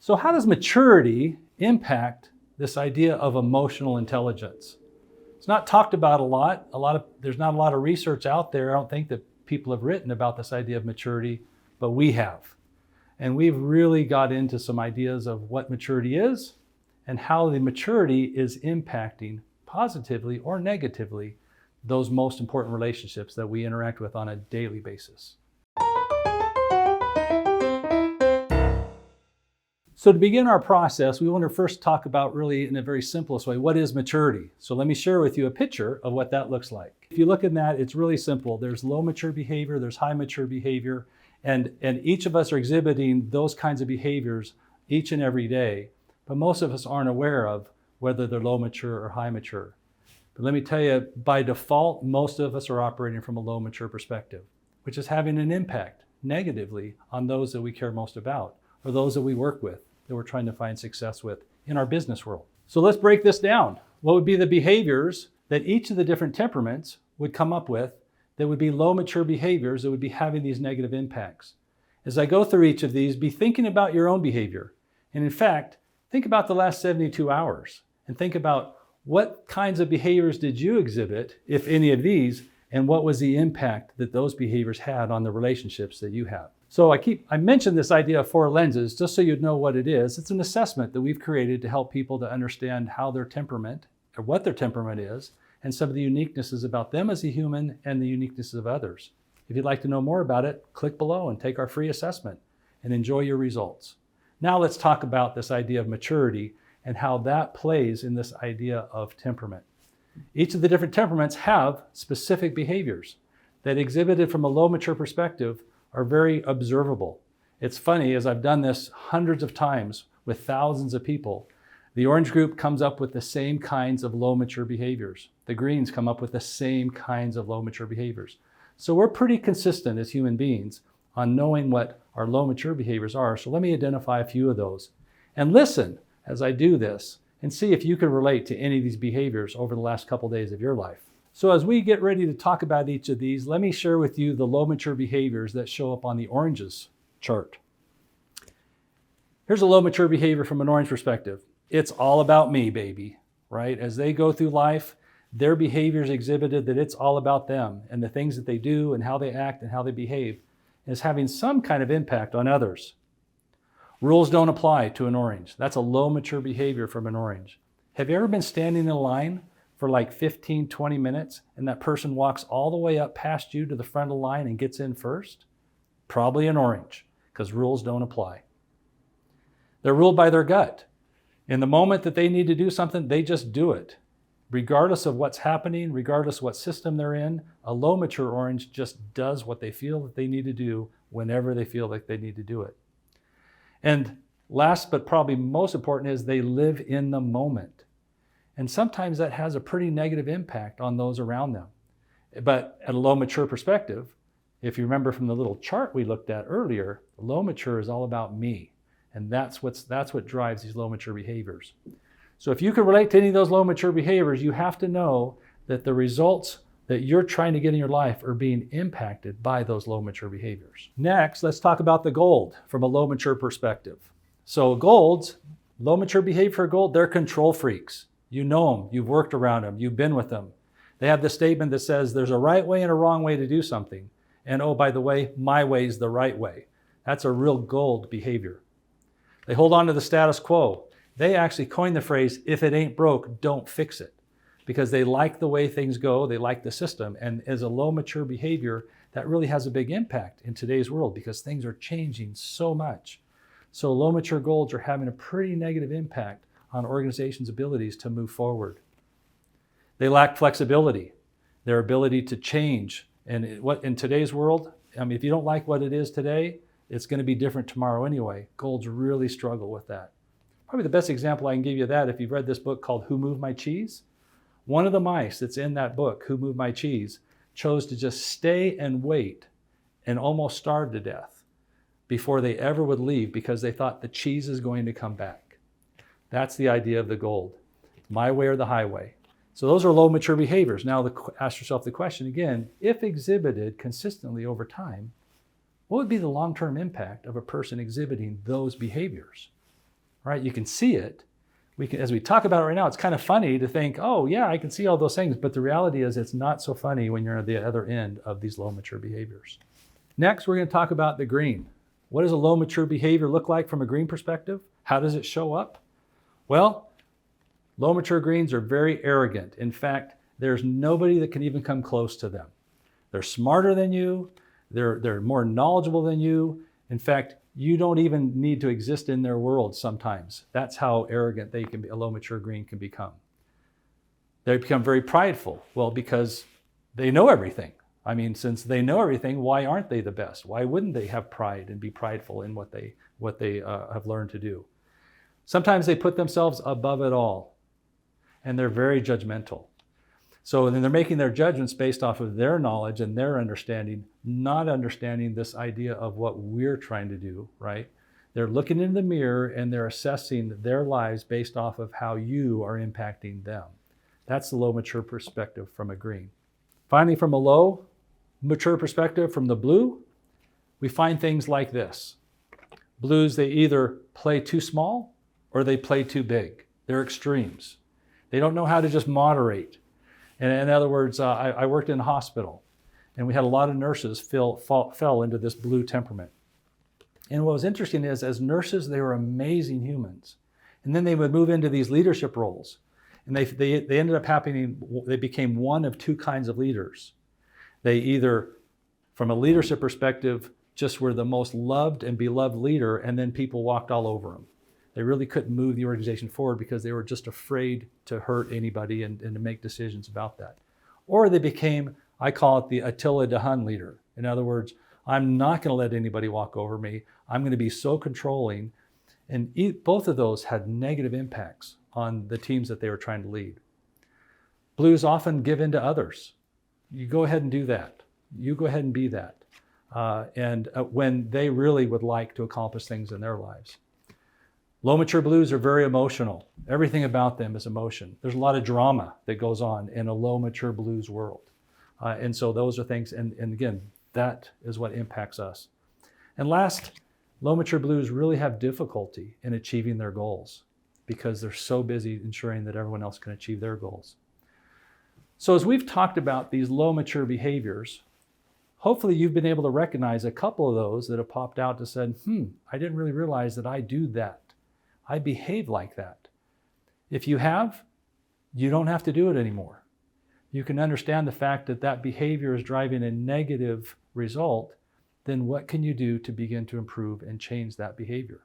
So how does maturity impact this idea of emotional intelligence? It's not talked about a lot. There's not a lot of research out there. I don't think that people have written about this idea of maturity, but we have. And we've really got into some ideas of what maturity is and how the maturity is impacting positively or negatively those most important relationships that we interact with on a daily basis. So to begin our process, we want to first talk about really in a very simplest way, what is maturity? So let me share with you a picture of what that looks like. If you look at that, it's really simple. There's low mature behavior, there's high mature behavior, and each of us are exhibiting those kinds of behaviors each and every day, but most of us aren't aware of whether they're low mature or high mature. But let me tell you, by default, most of us are operating from a low mature perspective, which is having an impact negatively on those that we care most about, or those that we work with, that we're trying to find success with in our business world. So let's break this down. What would be the behaviors that each of the different temperaments would come up with that would be low mature behaviors that would be having these negative impacts? As I go through each of these, be thinking about your own behavior. And in fact, think about the last 72 hours and think about what kinds of behaviors did you exhibit, if any of these, and what was the impact that those behaviors had on the relationships that you have. So I mentioned this idea of 4 lenses just so you'd know what it is. It's an assessment that we've created to help people to understand how their temperament, or what their temperament is, and some of the uniquenesses about them as a human and the uniquenesses of others. If you'd like to know more about it, click below and take our free assessment and enjoy your results. Now let's talk about this idea of maturity and how that plays in this idea of temperament. Each of the different temperaments have specific behaviors that, exhibited from a low mature perspective, are very observable. It's funny, as I've done this hundreds of times with thousands of people, the orange group comes up with the same kinds of low mature behaviors. The greens come up with the same kinds of low mature behaviors. So we're pretty consistent as human beings on knowing what our low mature behaviors are. So let me identify a few of those. And listen as I do this and see if you can relate to any of these behaviors over the last couple days of your life. So as we get ready to talk about each of these, let me share with you the low mature behaviors that show up on the oranges chart. Here's a low mature behavior from an orange perspective. It's all about me, baby, right? As they go through life, their behaviors exhibited that it's all about them and the things that they do and how they act and how they behave is having some kind of impact on others. Rules don't apply to an orange. That's a low mature behavior from an orange. Have you ever been standing in a line for like 15, 20 minutes and that person walks all the way up past you to the front of the line and gets in first? Probably an orange, because rules don't apply. They're ruled by their gut. In the moment that they need to do something, they just do it. Regardless of what's happening, regardless of what system they're in, a low mature orange just does what they feel that they need to do whenever they feel like they need to do it. And last but probably most important is they live in the moment. And sometimes that has a pretty negative impact on those around them. But at a low mature perspective, if you remember from the little chart we looked at earlier, low mature is all about me. And that's what drives these low mature behaviors. So if you can relate to any of those low mature behaviors, you have to know that the results that you're trying to get in your life are being impacted by those low mature behaviors. Next, let's talk about the gold from a low mature perspective. So golds, low mature behavior for gold, they're control freaks. You know them, you've worked around them, you've been with them. They have the statement that says there's a right way and a wrong way to do something. And oh, by the way, my way is the right way. That's a real gold behavior. They hold on to the status quo. They actually coined the phrase, if it ain't broke, don't fix it. Because they like the way things go, they like the system. And as a low mature behavior, that really has a big impact in today's world because things are changing so much. So low mature golds are having a pretty negative impact on organizations' abilities to move forward. They lack flexibility, their ability to change. And in today's world, I mean, if you don't like what it is today, it's going to be different tomorrow anyway. Golds really struggle with that. Probably the best example I can give you of that, if you've read this book called Who Moved My Cheese? One of the mice that's in that book, Who Moved My Cheese, chose to just stay and wait and almost starve to death before they ever would leave because they thought the cheese is going to come back. That's the idea of the gold. My way or the highway. So those are low mature behaviors. Now ask yourself the question again, if exhibited consistently over time, what would be the long-term impact of a person exhibiting those behaviors? right? You can see it. As we talk about it right now, it's kind of funny to think, oh yeah, I can see all those things, but the reality is it's not so funny when you're at the other end of these low mature behaviors. Next, we're going to talk about the green. What does a low mature behavior look like from a green perspective? How does it show up? Well, low mature greens are very arrogant. In fact, there's nobody that can even come close to them. They're smarter than you. They're more knowledgeable than you. In fact, you don't even need to exist in their world sometimes. That's how arrogant a low mature green can become. They become very prideful. Well, because they know everything. I mean, since they know everything, why aren't they the best? Why wouldn't they have pride and be prideful in what they have learned to do? Sometimes they put themselves above it all, and they're very judgmental. So then they're making their judgments based off of their knowledge and their understanding, not understanding this idea of what we're trying to do, right? They're looking in the mirror and they're assessing their lives based off of how you are impacting them. That's the low mature perspective from a green. Finally, from a low mature perspective, from the blue, we find things like this. Blues, they either play too small or they play too big. They're extremes. They don't know how to just moderate. And in other words, I worked in a hospital, and we had a lot of nurses fell into this blue temperament. And what was interesting is, as nurses, they were amazing humans. And then they would move into these leadership roles. And they ended up they became one of two kinds of leaders. They either, from a leadership perspective, just were the most loved and beloved leader, and then people walked all over them. They really couldn't move the organization forward because they were just afraid to hurt anybody and to make decisions about that. Or they became, I call it the Attila the Hun leader. In other words, I'm not going to let anybody walk over me. I'm going to be so controlling. And both of those had negative impacts on the teams that they were trying to lead. Blues often give in to others. You go ahead and do that. You go ahead and be that. When they really would like to accomplish things in their lives. Low mature blues are very emotional. Everything about them is emotion. There's a lot of drama that goes on in a low mature blues world. And so those are things, and again, that is what impacts us. And last, low mature blues really have difficulty in achieving their goals because they're so busy ensuring that everyone else can achieve their goals. So as we've talked about these low mature behaviors, hopefully you've been able to recognize a couple of those that have popped out to said, I didn't really realize that I do that. I behave like that. If you have, you don't have to do it anymore. You can understand the fact that that behavior is driving a negative result, then what can you do to begin to improve and change that behavior?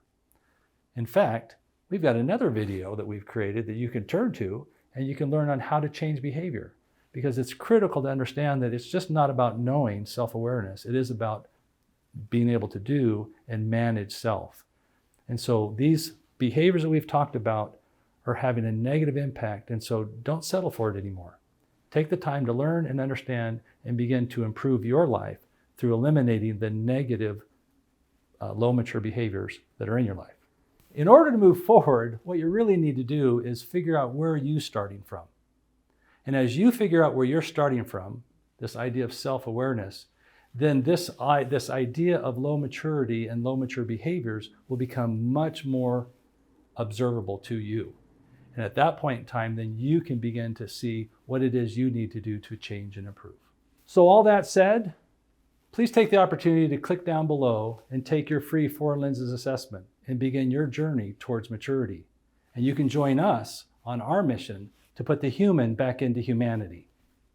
In fact, we've got another video that we've created that you can turn to and you can learn on how to change behavior, because it's critical to understand that it's just not about knowing self-awareness. It is about being able to do and manage self. And so these behaviors that we've talked about are having a negative impact, and so don't settle for it anymore. Take the time to learn and understand and begin to improve your life through eliminating the negative low mature behaviors that are in your life. In order to move forward, what you really need to do is figure out where you're starting from. And as you figure out where you're starting from, this idea of self-awareness, then this idea of low maturity and low mature behaviors will become much more observable to you. And at that point in time, then you can begin to see what it is you need to do to change and improve. So all that said, please take the opportunity to click down below and take your free 4 lenses assessment and begin your journey towards maturity. And you can join us on our mission to put the human back into humanity.